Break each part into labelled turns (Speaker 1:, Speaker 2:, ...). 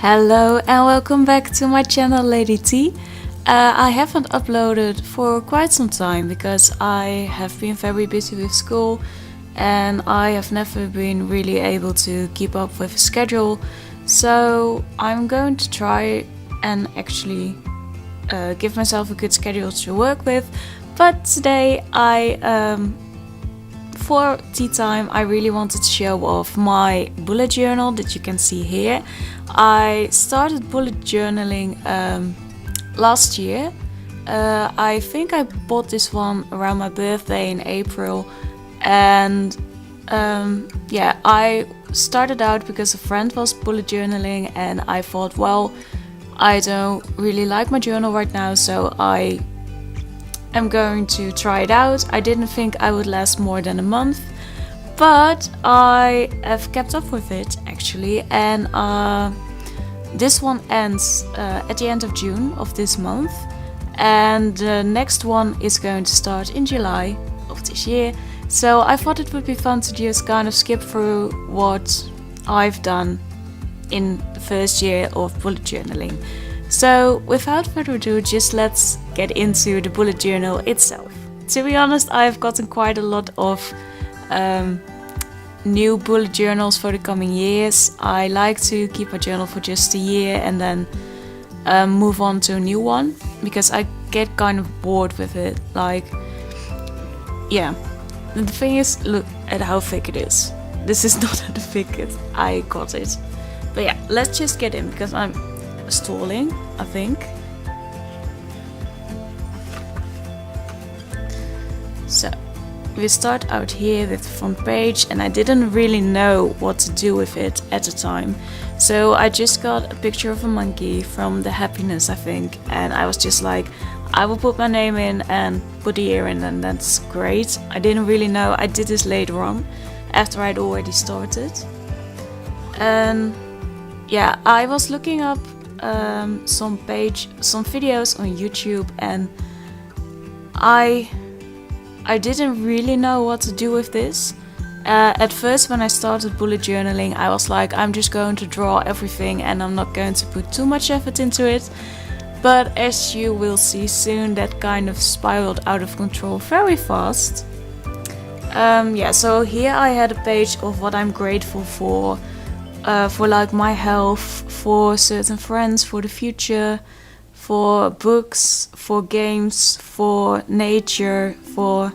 Speaker 1: Hello and welcome back to my channel Lady T. I haven't uploaded for quite some time because I have been very busy with school and I have never been really able to keep up with a schedule. So I'm going to try and actually give myself a good schedule to work with. But today for tea time I really wanted to show off my bullet journal that you can see here. I started bullet journaling last year. I think I bought this one around my birthday in April, and I started out because a friend was bullet journaling and I thought, well, I don't really like my journal right now, so I am going to try it out. I didn't think I would last more than a month, but I have kept up with it actually, and this one ends at the end of June of this month, and the next one is going to start in July of this year. So I thought it would be fun to just kind of skip through what I've done in the first year of bullet journaling. So without further ado, just let's get into the bullet journal itself. To be honest, I've gotten quite a lot of new bullet journals for the coming years. I like to keep my journal for just a year and then move on to a new one because I get kind of bored with it. The thing is, look at how thick it is. This is not how thick I got it. But yeah, let's just get in because I'm stalling, I think. So we start out here with the front page, and I didn't really know what to do with it at the time. So I just got a picture of a monkey from the Happiness, I think, and I was just like, I will put my name in and put the year in, and that's great. I didn't really know. I did this later on after I'd already started. And yeah, I was looking up some videos on YouTube, and I didn't really know what to do with this. At first, when I started bullet journaling, I was like, I'm just going to draw everything and I'm not going to put too much effort into it. But as you will see soon, that kind of spiraled out of control very fast. So here I had a page of what I'm grateful for like my health, for certain friends, for the future, for books, for games, for nature, for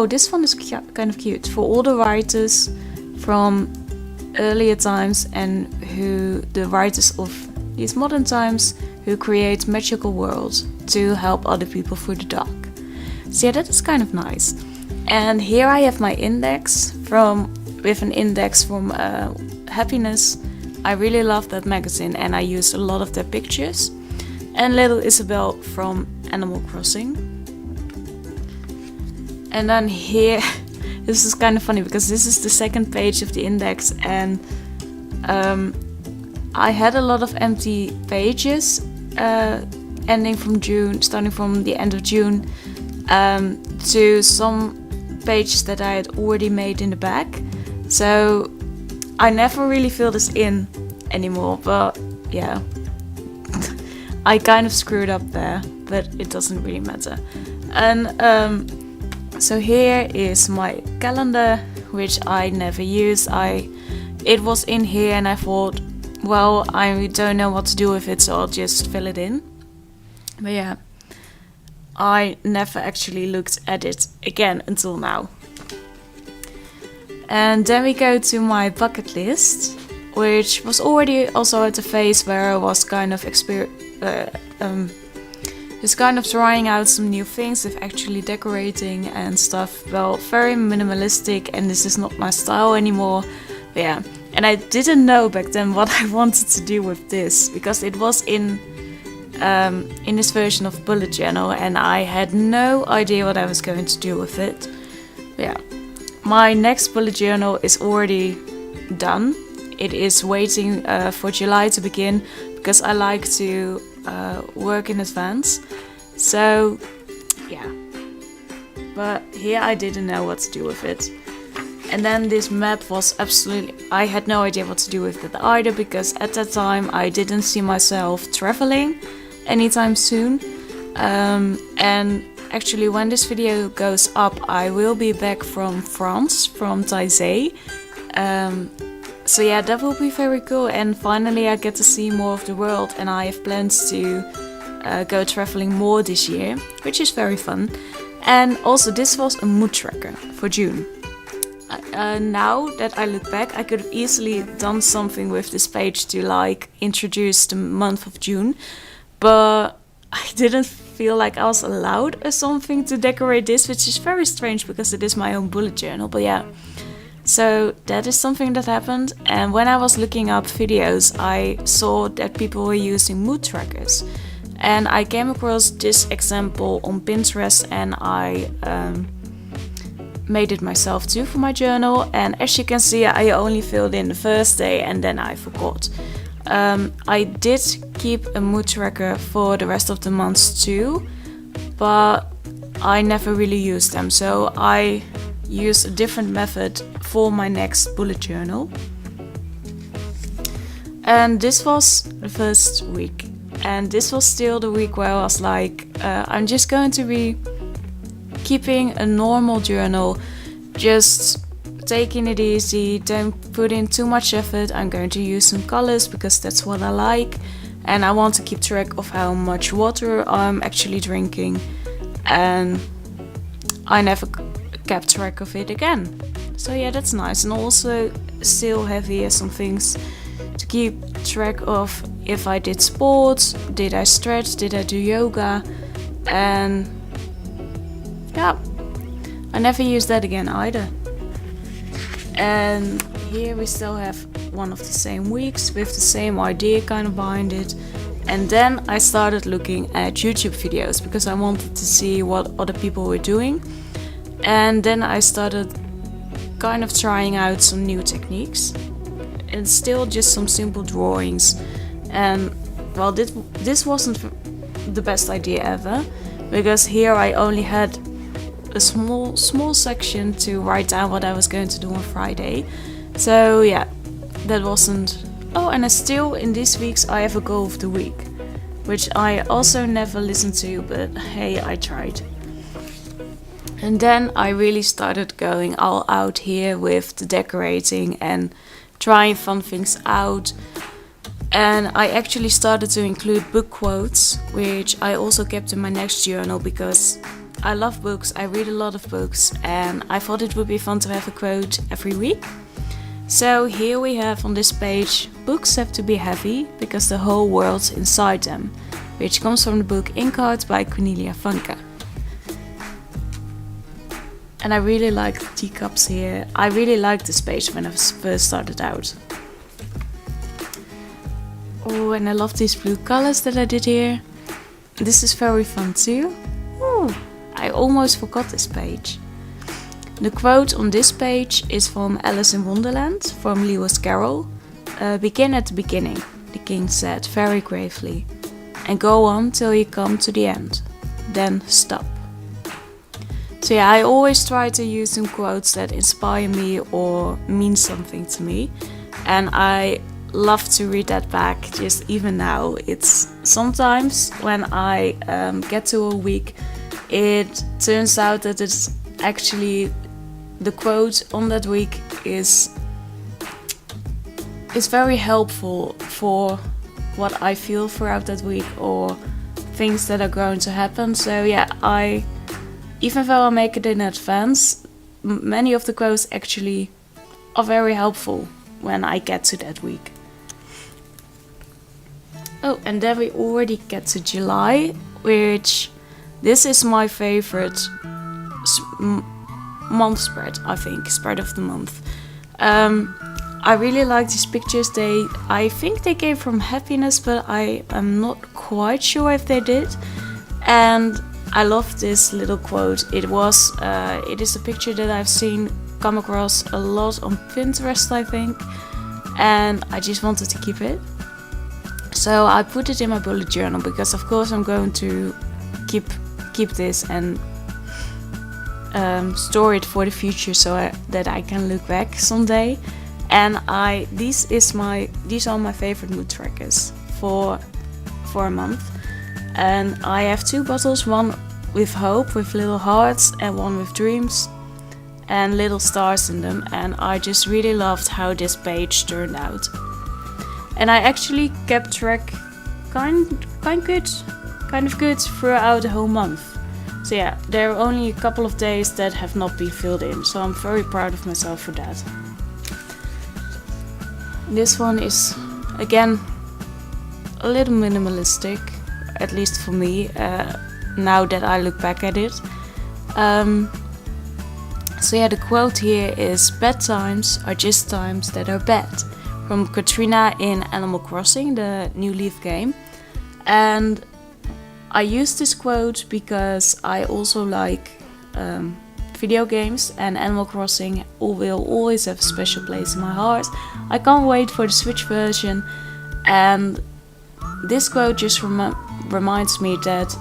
Speaker 1: this one is kind of cute, for all the writers from earlier times and who the writers of these modern times who create magical worlds to help other people through the dark. So yeah, that is kind of nice. And here I have my index with an index from Happiness. I really love that magazine and I use a lot of their pictures. And little Isabel from Animal Crossing. And then here, this is kind of funny because this is the second page of the index, and I had a lot of empty pages starting from the end of June to some pages that I had already made in the back. So I never really fill this in anymore, but yeah, I kind of screwed up there, but it doesn't really matter. And so here is my calendar, which I never use. It was in here and I thought, well, I don't know what to do with it, so I'll just fill it in. But yeah, I never actually looked at it again until now. And then we go to my bucket list, which was already also at the phase where I was kind of just kind of trying out some new things with actually decorating and stuff. Well, very minimalistic, and this is not my style anymore. But yeah, and I didn't know back then what I wanted to do with this because it was in this version of bullet journal, and I had no idea what I was going to do with it. But yeah, my next bullet journal is already done. It is waiting for July to begin because I like to work in advance. So yeah, but here I didn't know what to do with it. And then this map was absolutely, I had no idea what to do with it either, because at that time I didn't see myself traveling anytime soon. And actually when this video goes up, I will be back from France, from Taizé. So yeah, that will be very cool, and finally I get to see more of the world, and I have plans to go traveling more this year, which is very fun. And also this was a mood tracker for June. Now that I look back, I could have easily done something with this page to like introduce the month of June, but I didn't feel like I was allowed or something to decorate this, which is very strange because it is my own bullet journal. But yeah, so that is something that happened. And when I was looking up videos, I saw that people were using mood trackers, and I came across this example on Pinterest, and I made it myself too for my journal. And as you can see, I only filled in the first day and then I forgot. I did keep a mood tracker for the rest of the months too, but I never really used them, so I used a different method for my next bullet journal. And this was the first week, and this was still the week where I was like, I'm just going to be keeping a normal journal, just taking it easy, don't put in too much effort. I'm going to use some colors because that's what I like, and I want to keep track of how much water I'm actually drinking, and I never kept track of it again. So yeah, that's nice. And also still have here some things to keep track of. If I did sports, did I stretch, did I do yoga, and yeah, I never used that again either. And here we still have one of the same weeks with the same idea kind of behind it. And then I started looking at YouTube videos because I wanted to see what other people were doing. And then I started kind of trying out some new techniques. And still just some simple drawings. And well, this wasn't the best idea ever, because here I only had a small section to write down what I was going to do on Friday. So yeah, that wasn't. Oh, and I still in these weeks I have a goal of the week, which I also never listened to, but hey, I tried. And then I really started going all out here with the decorating and trying fun things out. And I actually started to include book quotes, which I also kept in my next journal because I love books, I read a lot of books, and I thought it would be fun to have a quote every week. So here we have on this page, books have to be heavy because the whole world's inside them, which comes from the book Inkheart by Cornelia Funke. And I really like the teacups here. I really liked this page when I first started out. Oh, and I love these blue colors that I did here. This is very fun too. Ooh, I almost forgot this page. The quote on this page is from Alice in Wonderland, from Lewis Carroll. Begin at the beginning, the king said very gravely, and go on till you come to the end. Then stop. So yeah, I always try to use some quotes that inspire me or mean something to me. And I love to read that back, just even now. It's sometimes when I get to a week, it turns out that it's actually the quote on that week is very helpful for what I feel throughout that week or things that are going to happen. So yeah, even though I make it in advance, many of the quotes actually are very helpful when I get to that week. Oh, and then we already get to July, which this is my favorite month spread, I think, spread of the month. I really like these pictures. I think they came from Happiness, but I am not quite sure if they did. And I love this little quote. It is a picture that I've come across a lot on Pinterest, I think, and I just wanted to keep it. So I put it in my bullet journal because of course I'm going to keep this and store it for the future so that I can look back someday. And these are my favorite mood trackers for a month. And I have 2 bottles, one with hope, with little hearts, and one with dreams and little stars in them. And I just really loved how this page turned out. And I actually kept track kind of good throughout the whole month. So yeah, there are only a couple of days that have not been filled in, so I'm very proud of myself for that. This one is, again, a little minimalistic, at least for me, now that I look back at it. So yeah, the quote here is, "Bad times are just times that are bad," from Katrina in Animal Crossing, the New Leaf game. And I use this quote because I also like video games, and Animal Crossing will always have a special place in my heart. I can't wait for the Switch version, and this quote just reminds me that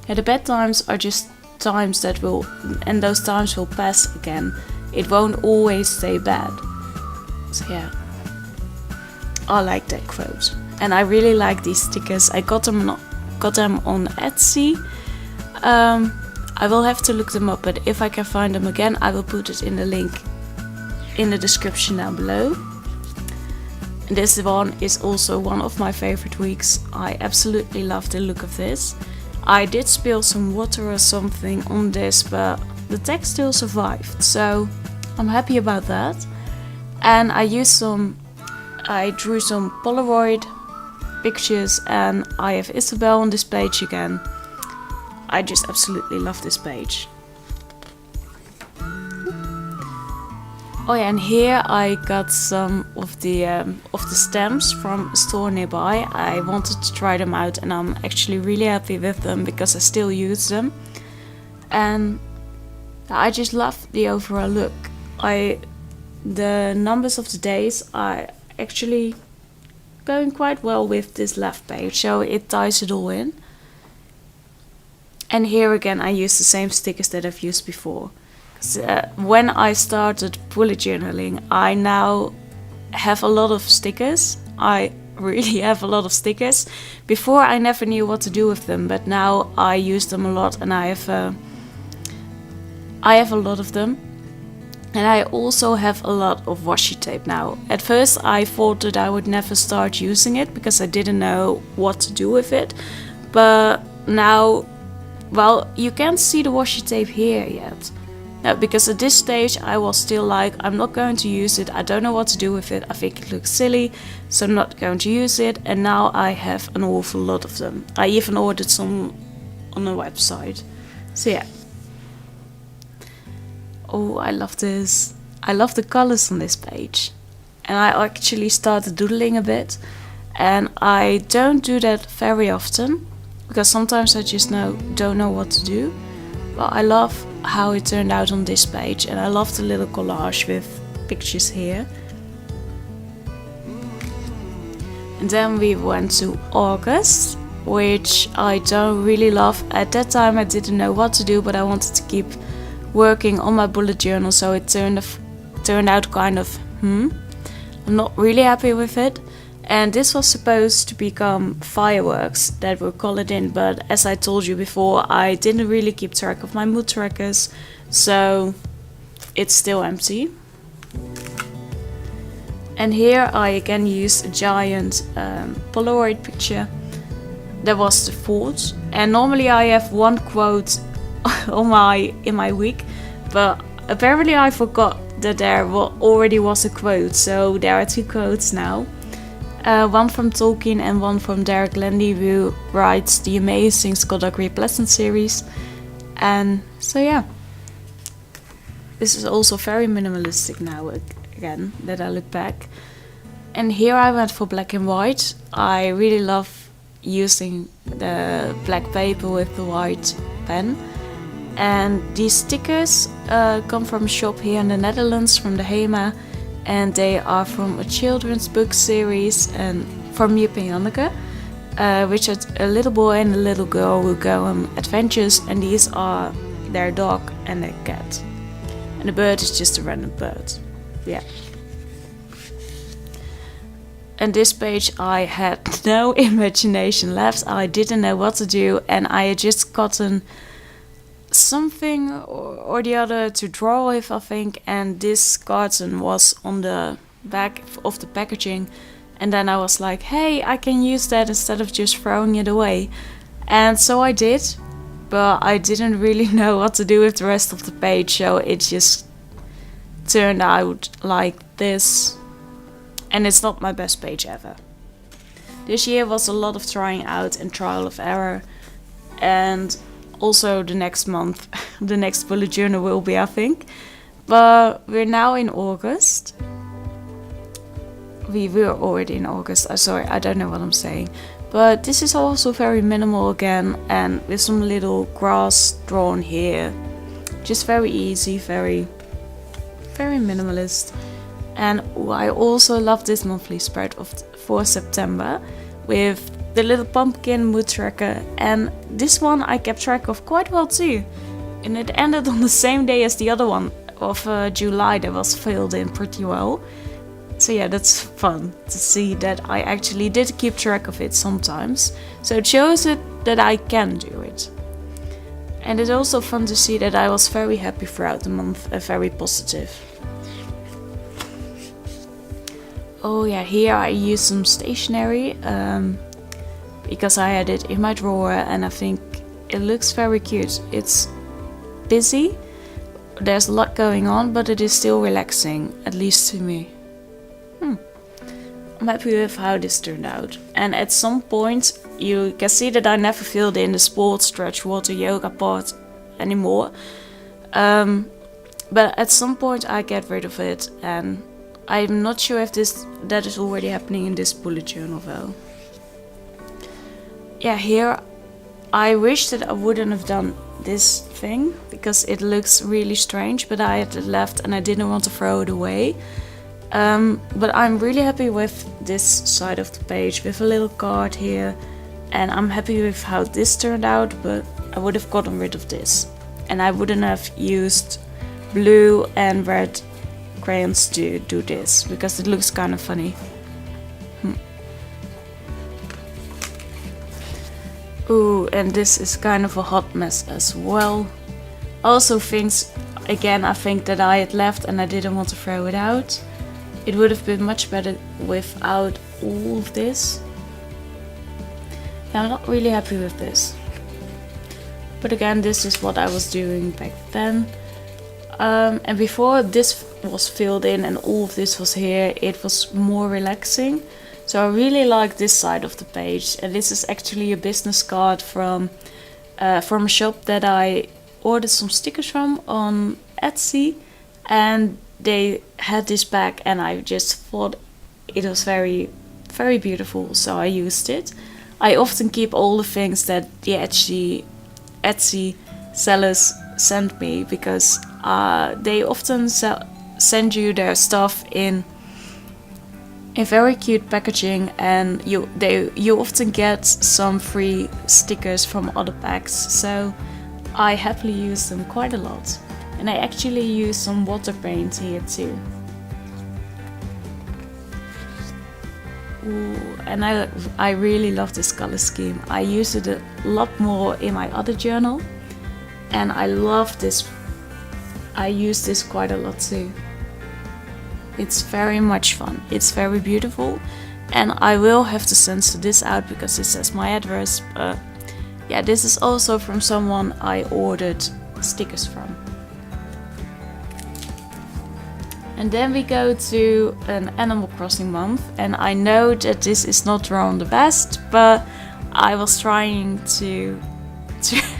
Speaker 1: the bad times are just times that will, and those times will pass again. It won't always stay bad. So yeah, I like that quote. And I really like these stickers. I got them on Etsy. I will have to look them up, but if I can find them again, I will put it in the link in the description down below. This one is also one of my favorite weeks. I absolutely love the look of this. I did spill some water or something on this, but the text still survived, so I'm happy about that. And I drew some Polaroid pictures, and I have Isabel on this page again. I just absolutely love this page. Oh yeah, and here I got some of the stamps from a store nearby. I wanted to try them out, and I'm actually really happy with them because I still use them. And I just love the overall look. The numbers of the days are actually going quite well with this left page, so it ties it all in. And here again I use the same stickers that I've used before. When I started bullet journaling, I now have a lot of stickers. I really have a lot of stickers. Before I never knew what to do with them, but now I use them a lot, and I have a lot of them. And I also have a lot of washi tape now. At first I thought that I would never start using it because I didn't know what to do with it. But now, well, you can't see the washi tape here yet. Because at this stage I was still like, I'm not going to use it. I don't know what to do with it. I think it looks silly, so I'm not going to use it. And now I have an awful lot of them. I even ordered some on a website. So yeah. Oh, I love this. I love the colors on this page. And I actually started doodling a bit. And I don't do that very often, because sometimes I just don't know what to do. But I love how it turned out on this page, and I love the little collage with pictures here. And then we went to August, which I don't really love. At that time I didn't know what to do, but I wanted to keep working on my bullet journal, so it turned out kind of I'm not really happy with it. And this was supposed to become fireworks that were colored in, but as I told you before, I didn't really keep track of my mood trackers, so it's still empty. And here I again used a giant Polaroid picture. That was the fourth. And normally I have one quote in my week, but apparently I forgot that there already was a quote, so there are 2 quotes now. One from Tolkien and one from Derek Landy, who writes the amazing Scott Aubrey Pleasant series. And so yeah, this is also very minimalistic now again that I look back. And here I went for black and white. I really love using the black paper with the white pen. And these stickers come from a shop here in the Netherlands, from the HEMA. And they are from a children's book series and from Jip and Janneke, which is a little boy and a little girl who go on adventures. And these are their dog and their cat. And the bird is just a random bird. Yeah. And this page I had no imagination left. I didn't know what to do, and I had just gotten something or the other to draw with, I think, and this carton was on the back of the packaging, and then I was like, hey, I can use that instead of just throwing it away. And so I did, but I didn't really know what to do with the rest of the page, so it just turned out like this. And it's not my best page ever. This year was a lot of trying out and trial of error. And also the next month, the next bullet journal will be, I think. But we're now in August. We were already in August. Sorry, I don't know what I'm saying. But this is also very minimal again. And with some little grass drawn here. Just very easy, very minimalist. And I also love this monthly spread for September with the little pumpkin mood tracker. And this one I kept track of quite well too. And it ended on the same day as the other one of July that was filled in pretty well. So yeah, that's fun to see that I actually did keep track of it sometimes. So it shows it that I can do it. And it's also fun to see that I was very happy throughout the month and very positive. Oh yeah, here I used some stationery because I had it in my drawer and I think it looks very cute. It's busy, there's a lot going on, but it is still relaxing, at least to me. I'm happy with how this turned out. And at some point you can see that I never filled in the sports, stretch, water, yoga part anymore. But at some point I get rid of it, and I'm not sure if that is already happening in this bullet journal though. Yeah, here I wish that I wouldn't have done this thing because it looks really strange, but I had it left and I didn't want to throw it away. But I'm really happy with this side of the page with a little card here, and I'm happy with how this turned out, but I would have gotten rid of this. And I wouldn't have used blue and red crayons to do this because it looks kind of funny. Ooh, and this is kind of a hot mess as well. Also things, again, I think that I had left and I didn't want to throw it out. It would have been much better without all of this. Yeah, I'm not really happy with this. But again, this is what I was doing back then. And before this was filled in and all of this was here, it was more relaxing. So I really like this side of the page. And this is actually a business card from a shop that I ordered some stickers from on Etsy. And they had this back and I just thought it was very, very beautiful. So I used it. I often keep all the things that the Etsy sellers send me because they often send you their stuff in very cute packaging, and you often get some free stickers from other packs, so I happily use them quite a lot. And I actually use some water paint here too. Ooh, and I really love this color scheme. I use it a lot more in my other journal, and I love this. I use this quite a lot too. It's very much fun. It's very beautiful, and I will have to censor this out because it says my address. But yeah, this is also from someone I ordered stickers from. And then we go to an Animal Crossing month, and I know that this is not drawn the best, but I was trying to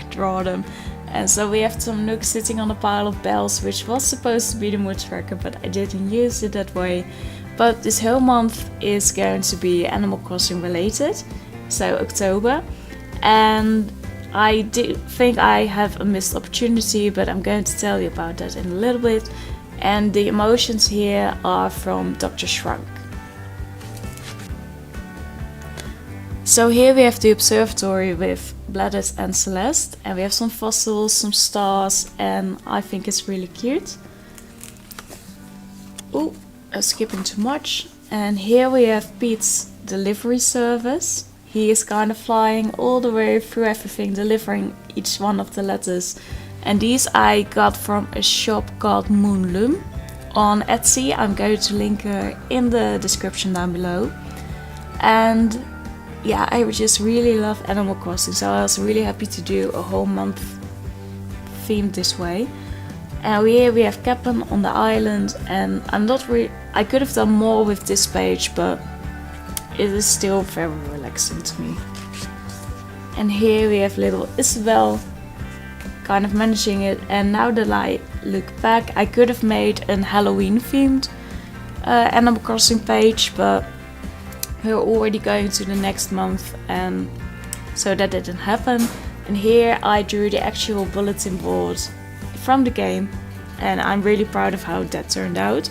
Speaker 1: draw them. And so we have some Nook sitting on a pile of bells, which was supposed to be the mood tracker, but I didn't use it that way. But this whole month is going to be Animal Crossing related, so October. And I do think I have a missed opportunity, but I'm going to tell you about that in a little bit. And the emotions here are from Dr. Shrunk. So here we have the observatory with Gladys and Celeste, and we have some fossils, some stars, and I think it's really cute. Oh, I'm skipping too much. And here we have Pete's delivery service. He is kind of flying all the way through everything, delivering each one of the letters. And these I got from a shop called Moonloom on Etsy. I'm going to link her in the description down below. And yeah, I just really love Animal Crossing, so I was really happy to do a whole month themed this way. And here we have Cap'n on the island, and I could have done more with this page, but it is still very relaxing to me. And here we have little Isabel kind of managing it, and now that I look back, I could have made an Halloween themed Animal Crossing page, but we're already going to the next month, and so that didn't happen. And here I drew the actual bulletin board from the game, and I'm really proud of how that turned out.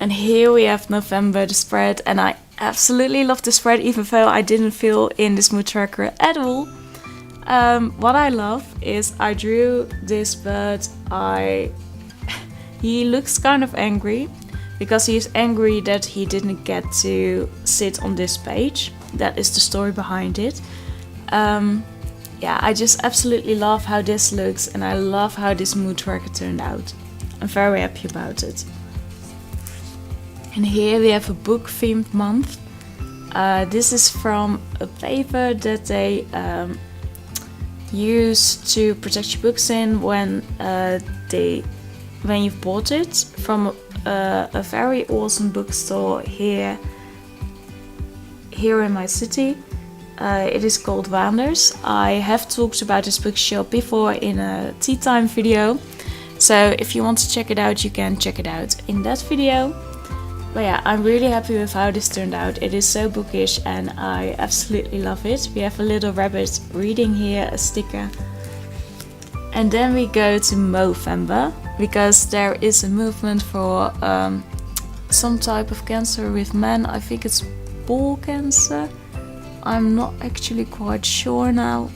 Speaker 1: And here we have November, the spread, and I absolutely love the spread, even though I didn't fill in this mood tracker at all. What I love is I drew this bird. He looks kind of angry, because he is angry that he didn't get to sit on this page. That is the story behind it. Yeah, I just absolutely love how this looks, and I love how this mood tracker turned out. I'm very happy about it. And here we have a book themed month. This is from a paper that they use to protect your books in when you've bought it from a very awesome bookstore here in my city. It is called Waanders. I have talked about this bookshop before in a tea time video, so if you want to check it out, you can check it out in that video. But yeah, I'm really happy with how this turned out. It is so bookish and I absolutely love it. We have a little rabbit reading here, a sticker. And then we go to Movember, because there is a movement for some type of cancer with men. I think it's ball cancer. I'm not actually quite sure now.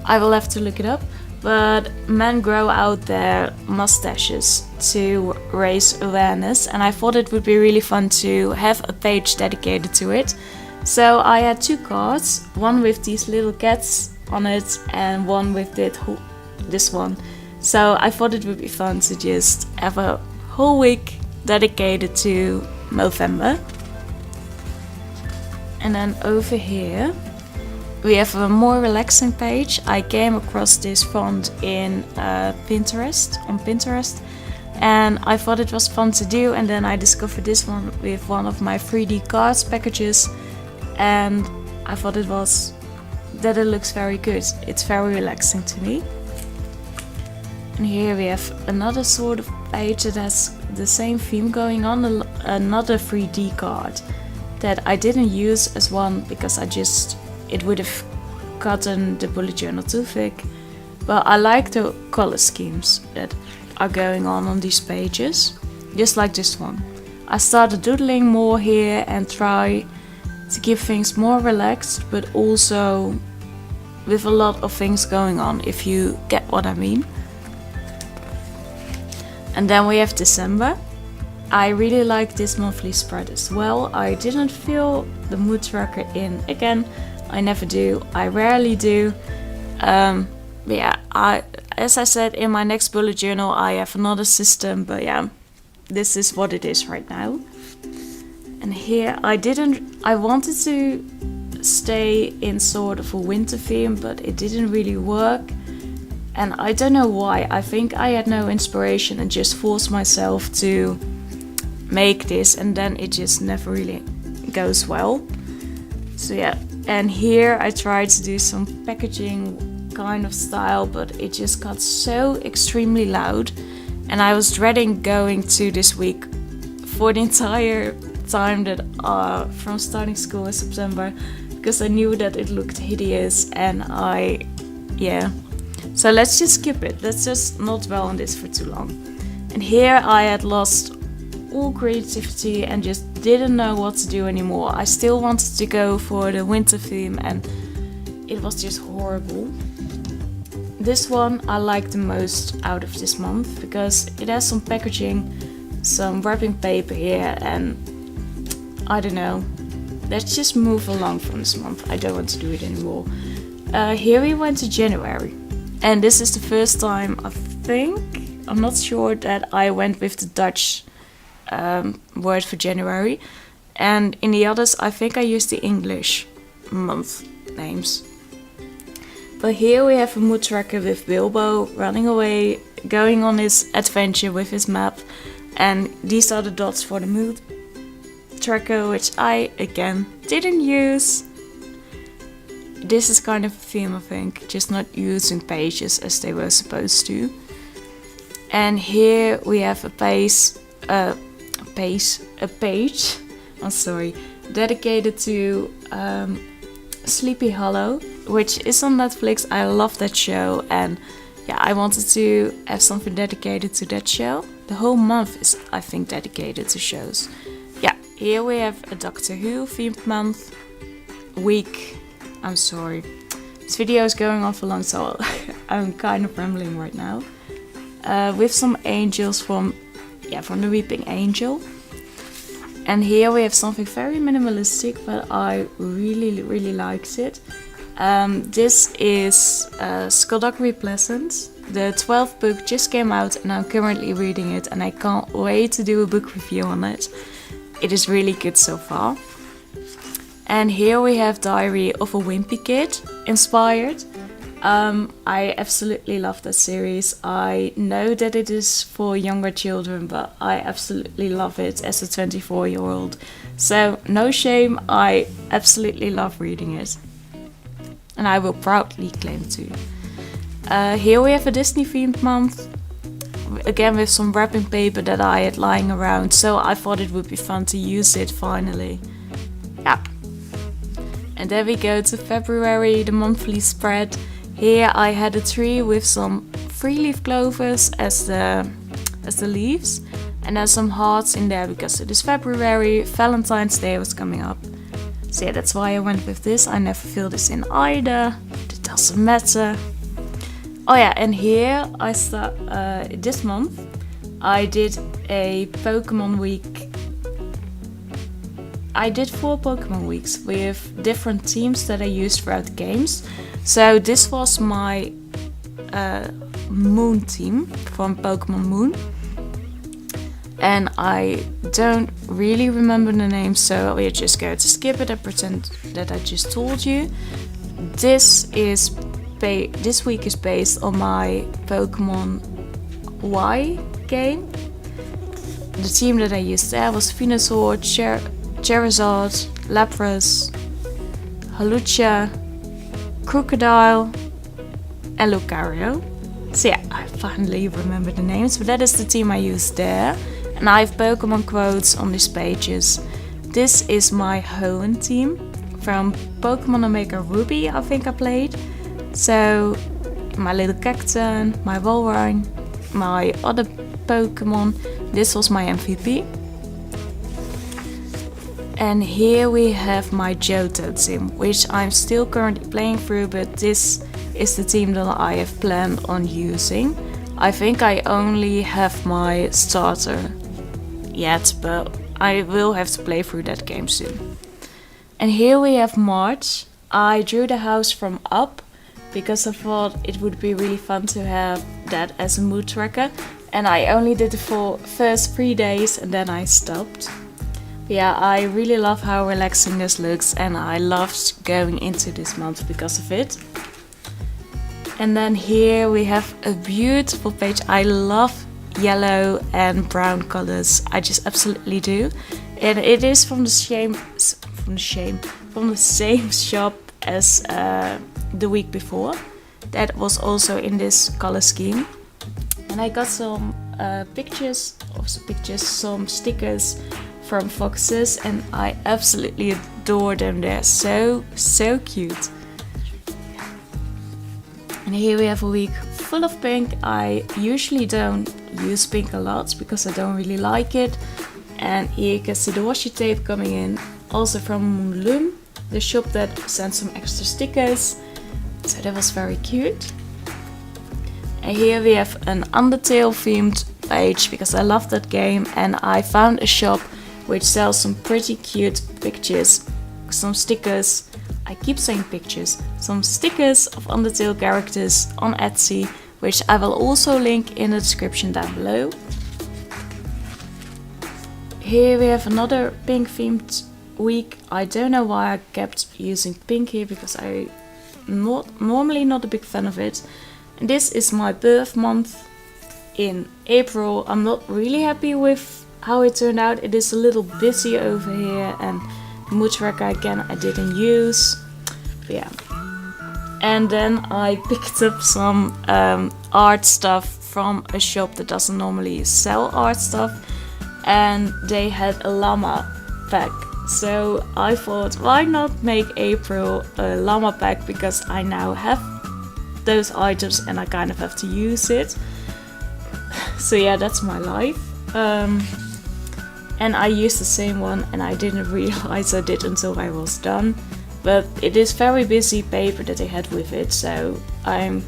Speaker 1: I will have to look it up. But men grow out their mustaches to raise awareness, and I thought it would be really fun to have a page dedicated to it. So I had two cards, one with these little cats on it and one with this one. So I thought it would be fun to just have a whole week dedicated to Movember. And then over here we have a more relaxing page. I came across this font in Pinterest, and I thought it was fun to do, and then I discovered this one with one of my 3D cards packages, and I thought it looks very good. It's very relaxing to me. And here we have another sort of page that has the same theme going on, another 3D card that I didn't use as one because it would have gotten the bullet journal too thick. But I like the color schemes that are going on these pages, just like this one. I started doodling more here and try to keep things more relaxed, but also with a lot of things going on, if you get what I mean. And then we have December. I really like this monthly spread as well. I didn't fill the mood tracker in again. I never do. I rarely do. But yeah, as I said, in my next bullet journal I have another system, but yeah, this is what it is right now. And here I wanted to stay in sort of a winter theme, but it didn't really work. And I don't know why. I think I had no inspiration and just forced myself to make this, and then it just never really goes well. So yeah, and here I tried to do some packaging kind of style, but it just got so extremely loud, and I was dreading going to this week for the entire time that from starting school in September, because I knew that it looked hideous, and so let's just skip it. Let's just not dwell on this for too long. And here I had lost all creativity and just didn't know what to do anymore. I still wanted to go for the winter theme and it was just horrible. This one I like the most out of this month because it has some packaging, some wrapping paper here, and I don't know. Let's just move along from this month. I don't want to do it anymore. Here we went to January, and this is the first time I'm not sure that I went with the Dutch word for January, and in the others I think I used the English month names. But here we have a mood tracker with Bilbo running away, going on his adventure with his map, and these are the dots for the mood tracker, which I again didn't use. This is kind of a theme, I think, just not using pages as they were supposed to. And here we have a page, dedicated to Sleepy Hollow, which is on Netflix. I love that show, and yeah, I wanted to have something dedicated to that show. The whole month is, I think, dedicated to shows. Yeah, here we have a Doctor Who themed month, week. I'm sorry, this video is going on for long, so I'm kind of rambling right now. With some angels from the Weeping Angel. And here we have something very minimalistic, but I really liked it. This is Skullduggery Pleasant. The 12th book just came out and I'm currently reading it, and I can't wait to do a book review on it. It is really good so far. And here we have Diary of a Wimpy Kid, inspired. I absolutely love that series. I know that it is for younger children, but I absolutely love it as a 24-year-old. So no shame, I absolutely love reading it. And I will proudly claim to. Here we have a Disney themed month. Again with some wrapping paper that I had lying around, so I thought it would be fun to use it finally. Yeah. And then we go to February, the monthly spread. Here I had a tree with some 3-leaf clovers as the leaves, and then some hearts in there because it is February, Valentine's Day was coming up. So yeah, that's why I went with this. I never fill this in either, it doesn't matter. Oh yeah, and here I start this month I did a Pokemon week. I did 4 Pokemon weeks with different teams that I used throughout the games. So this was my Moon team from Pokemon Moon. And I don't really remember the name, so we're just going to skip it and pretend that I just told you. This week is based on my Pokemon Y game. The team that I used there was Venusaur, Charizard, Lapras, Hawlucha, Crocodile, and Lucario. So yeah, I finally remember the names, but that is the team I used there. And I have Pokemon quotes on these pages. This is my Hoenn team from Pokemon Omega Ruby, I think I played. So my little Cacturne, my Walrein, my other Pokemon. This was my MVP. And here we have my Johto team, which I'm still currently playing through, but this is the team that I have planned on using. I think I only have my starter yet, but I will have to play through that game soon. And here we have March. I drew the house from up because I thought it would be really fun to have that as a mood tracker. And I only did the first 3 days and then I stopped. Yeah, I really love how relaxing this looks, and I loved going into this month because of it. And then here we have a beautiful page. I love yellow and brown colors. I just absolutely do. And it is from the same shop as the week before. That was also in this color scheme. And I got some some stickers from Foxes, and I absolutely adore them. They're so cute. And here we have a week full of pink. I usually don't use pink a lot because I don't really like it, And here you can see the washi tape coming in, also from Lullaby, the shop that sent some extra stickers. So that was very cute. And here we have an Undertale themed page because I love that game, and I found a shop which sells some pretty cute pictures, some stickers. I keep saying pictures, some stickers of Undertale characters on Etsy, which I will also link in the description down below. Here we have another pink themed week. I don't know why I kept using pink here because I'm normally not a big fan of it. And this is my birth month in April. I'm not really happy with how it turned out. It is a little busy over here, and the mood tracker again I didn't use. But yeah. And then I picked up some art stuff from a shop that doesn't normally sell art stuff, and they had a llama pack. So I thought, why not make April a llama pack, because I now have those items and I kind of have to use it. So yeah, that's my life. And I used the same one and I didn't realize I did until I was done. But it is very busy paper that they had with it, so I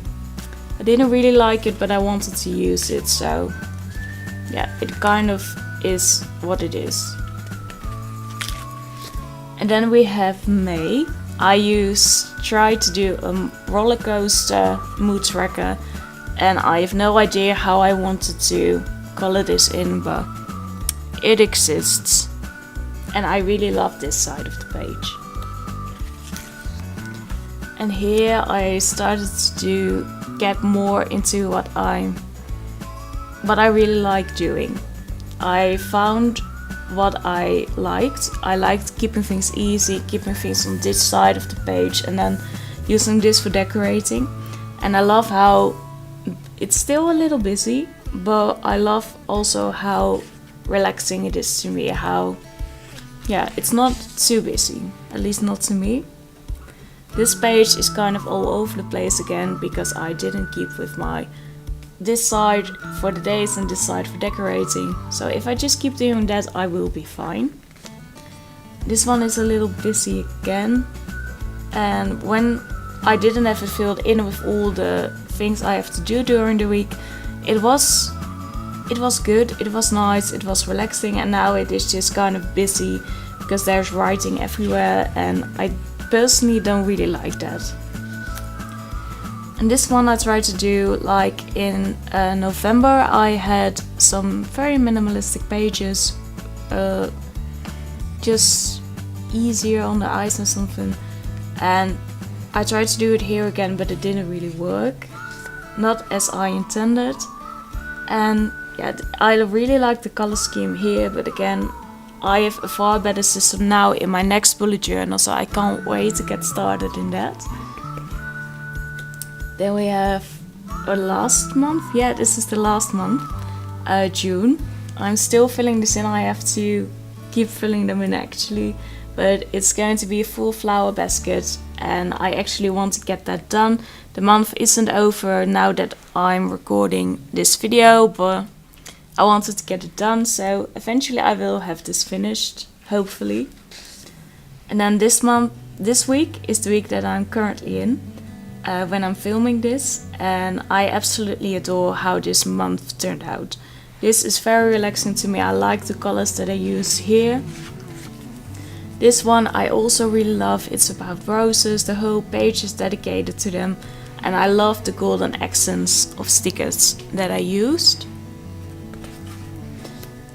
Speaker 1: didn't really like it, but I wanted to use it, so yeah, it kind of is what it is. And then we have May. I tried to do a roller coaster mood tracker, and I have no idea how I wanted to color this in, but it exists. And I really love this side of the page. And here I started to get more into what I really like doing. I found what I liked. I liked keeping things easy, keeping things on this side of the page, and then using this for decorating. And I love how it's still a little busy, but I love also how relaxing it is to me. How, yeah, it's not too busy, at least not to me. This page is kind of all over the place again because I didn't keep with this side for the days and this side for decorating. So if I just keep doing that, I will be fine. This one is a little busy again. And when I didn't have it filled in with all the things I have to do during the week, it was good, it was nice, it was relaxing, and now it is just kind of busy because there's writing everywhere, and I personally don't really like that. And this one I tried to do like in November. I had some very minimalistic pages, just easier on the eyes and something, and I tried to do it here again, but it didn't really work, not as I intended. And yeah, I really like the color scheme here, but again, I have a far better system now in my next bullet journal, so I can't wait to get started in that. Then we have our last month. Yeah, this is the last month, June. I'm still filling this in. I have to keep filling them in actually, but it's going to be a full flower basket, and I actually want to get that done. The month isn't over now that I'm recording this video, but I wanted to get it done, so eventually I will have this finished, hopefully. And then this week is the week that I'm currently in, when I'm filming this, and I absolutely adore how this month turned out. This is very relaxing to me. I like the colors that I use here. This one I also really love. It's about roses. The whole page is dedicated to them, and I love the golden accents of stickers that I used.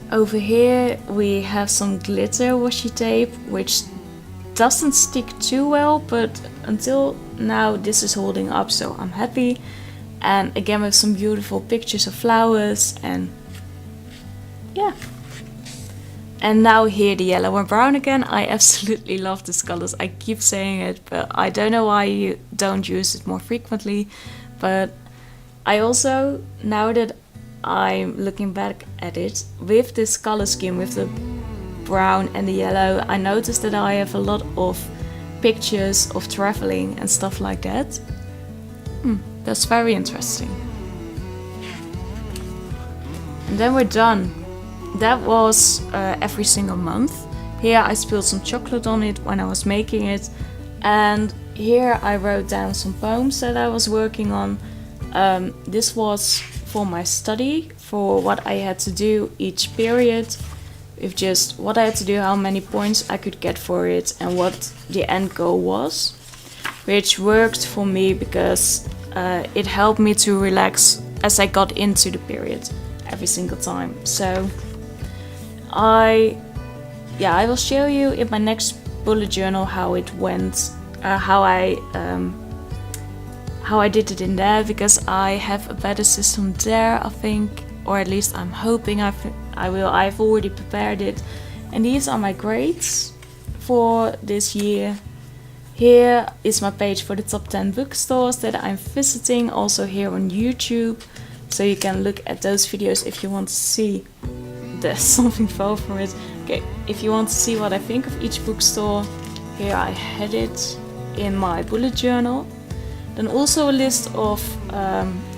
Speaker 1: Over here we have some glitter washi tape, which doesn't stick too well, but until now this is holding up, so I'm happy. And again with some beautiful pictures of flowers, and yeah. And now here the yellow and brown again. I absolutely love these colors. I keep saying it, but I don't know why you don't use it more frequently. But I also, now that I'm looking back at it, with this color scheme, with the brown and the yellow, I noticed that I have a lot of pictures of traveling and stuff like that. That's very interesting. And then we're done. that was every single month. Here I spilled some chocolate on it when I was making it, and here I wrote down some poems that I was working on. This was for my study, for what I had to do each period, with just what I had to do, how many points I could get for it, and what the end goal was, which worked for me because it helped me to relax as I got into the period every single time. So I will show you in my next bullet journal how it went, how I did it in there, because I have a better system there, I think, or at least I'm hoping I will. I've already prepared it, and these are my grades for this year. Here is my page for the top 10 bookstores that I'm visiting, also here on YouTube, so you can look at those videos if you want to see. There's something fell from it. Okay, if you want to see what I think of each bookstore, here I had it in my bullet journal. Then also a list of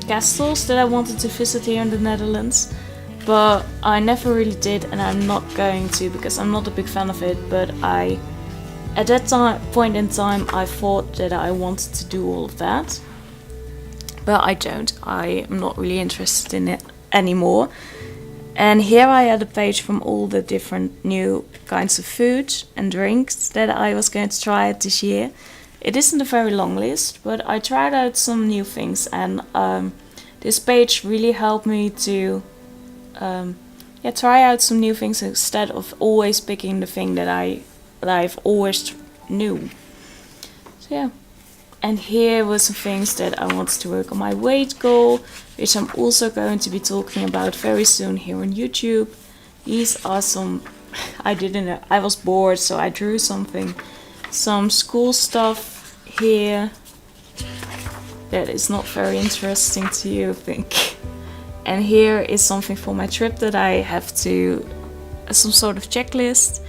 Speaker 1: castles that I wanted to visit here in the Netherlands, but I never really did, and I'm not going to because I'm not a big fan of it. But at that point in time, I thought that I wanted to do all of that, but I don't. I am not really interested in it anymore. And here I had a page from all the different new kinds of food and drinks that I was going to try out this year. It isn't a very long list, but I tried out some new things, and this page really helped me to try out some new things instead of always picking the thing that I've always knew. So yeah. And here were some things that I wanted to work on my weight goal, which I'm also going to be talking about very soon here on YouTube. These are some, I didn't know, I was bored, so I drew something. Some school stuff here that is not very interesting to you, I think. And here is something for my trip that I have to, some sort of checklist.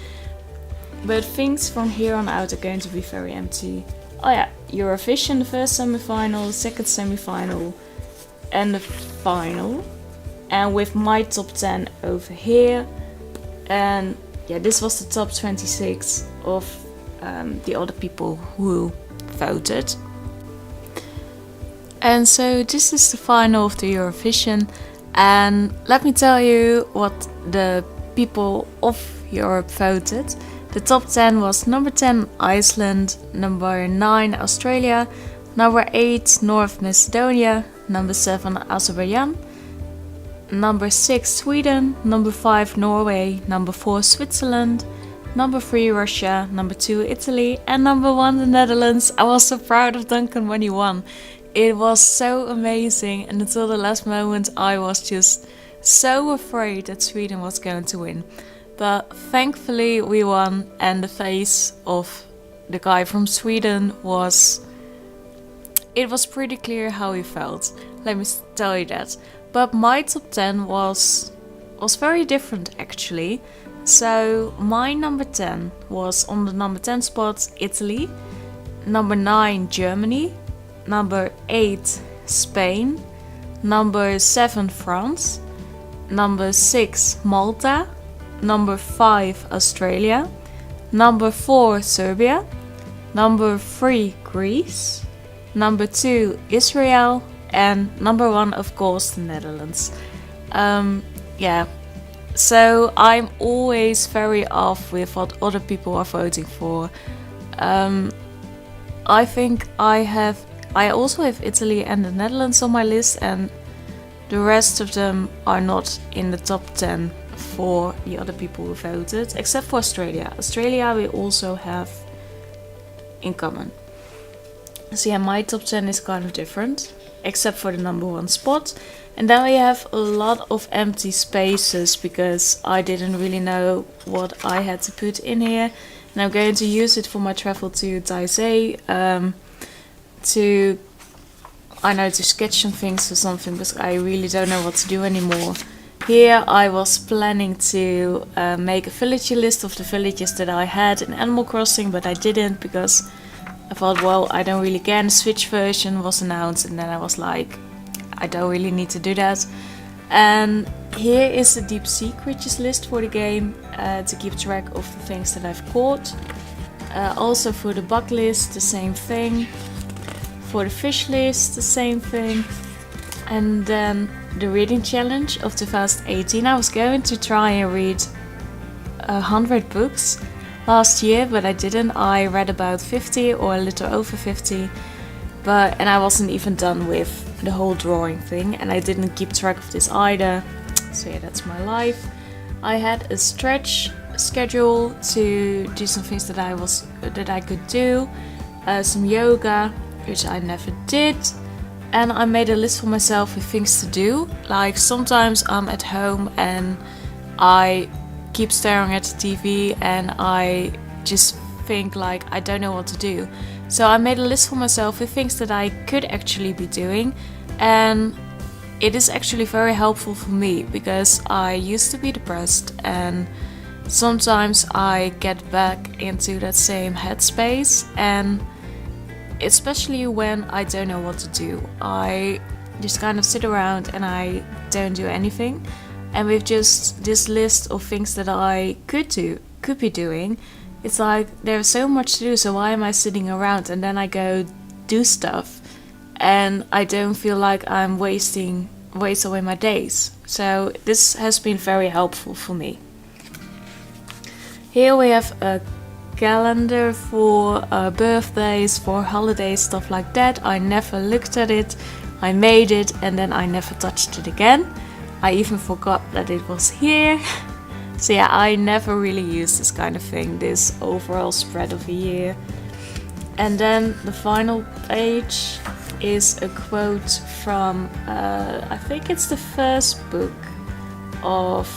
Speaker 1: But things from here on out are going to be very empty. Oh yeah, Eurovision, the first semi-final, the second semi-final, and the final. And with my top 10 over here. And yeah, this was the top 26 of the other people who voted. And so this is the final of the Eurovision. And let me tell you what the people of Europe voted. The top 10 was number 10 Iceland, number 9 Australia, number 8 North Macedonia, number 7 Azerbaijan, number 6 Sweden, number 5 Norway, number 4 Switzerland, number 3 Russia, number 2 Italy, and number 1 the Netherlands. I was so proud of Duncan when he won. It was so amazing, and until the last moment I was just so afraid that Sweden was going to win. But thankfully we won, and the face of the guy from Sweden was pretty clear how he felt. Let me tell you that. But my top 10 was very different actually. So my number 10 was on the number 10 spot Italy, number 9 Germany, number 8 Spain, number 7 France, number 6 Malta, number 5 Australia, number 4 Serbia, number 3 Greece, number 2 Israel, and number 1 of course the Netherlands. So I'm always very off with what other people are voting for. I think I also have Italy and the Netherlands on my list, and the rest of them are not in the top 10 for the other people who voted, except for Australia. Australia we also have in common. So yeah, my top 10 is kind of different, except for the number 1 spot. And then we have a lot of empty spaces because I didn't really know what I had to put in here. And I'm going to use it for my travel to Taizé to sketch some things or something, because I really don't know what to do anymore. Here I was planning to make a villager list of the villages that I had in Animal Crossing, but I didn't because I thought, well, I don't really care. And the Switch version was announced, and then I was like, I don't really need to do that. And Here is the deep sea creatures list for the game to keep track of the things that I've caught. Also for the bug list, the same thing. For the fish list, the same thing. And then the reading challenge of 2018. I was going to try and read 100 books last year, but I didn't. I read about 50 or a little over 50, and I wasn't even done with the whole drawing thing, and I didn't keep track of this either. So yeah, that's my life. I had a stretch schedule to do some things that I could do, some yoga, which I never did, and I made a list for myself with things to do. Like sometimes I'm at home and I keep staring at the TV and I just think like I don't know what to do. So I made a list for myself with things that I could actually be doing, and it is actually very helpful for me because I used to be depressed and sometimes I get back into that same headspace, and especially when I don't know what to do. I just kind of sit around and I don't do anything. And with just this list of things that I could be doing, it's like there's so much to do, so why am I sitting around? And then I go do stuff and I don't feel like I'm waste away my days. So this has been very helpful for me. Here we have a calendar for birthdays, for holidays, stuff like that. I never looked at it. I made it and then I never touched it again. I even forgot that it was here. So yeah, I never really use this kind of thing, this overall spread of a year. And then the final page is a quote from, I think it's the first book of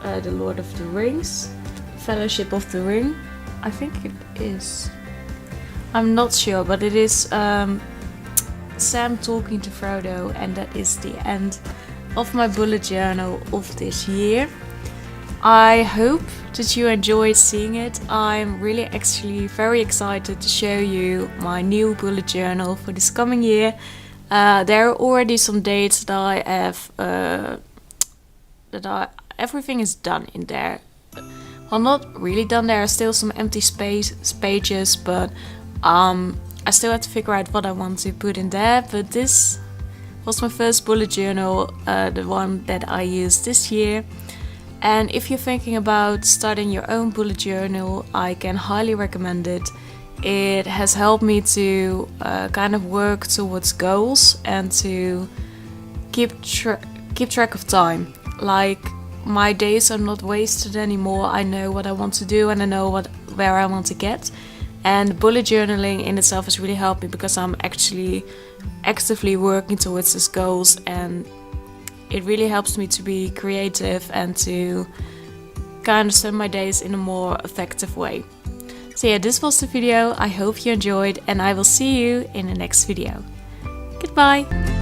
Speaker 1: The Lord of the Rings, Fellowship of the Ring. I think it is. I'm not sure, but it is Sam talking to Frodo, and that is the end of my bullet journal of this year. I hope that you enjoyed seeing it. I'm really actually very excited to show you my new bullet journal for this coming year. There are already some dates that I have, everything is done in there. Well, not really done, there are still some empty pages, but I still have to figure out what I want to put in there. But this was my first bullet journal, the one that I used this year. And if you're thinking about starting your own bullet journal, I can highly recommend it. It has helped me to kind of work towards goals and to keep track of time. Like, my days are not wasted anymore. I know what I want to do and I know where I want to get. And bullet journaling in itself has really helped me because I'm actually actively working towards these goals, and it really helps me to be creative and to kind of spend my days in a more effective way. So yeah, this was the video. I hope you enjoyed, and I will see you in the next video. Goodbye!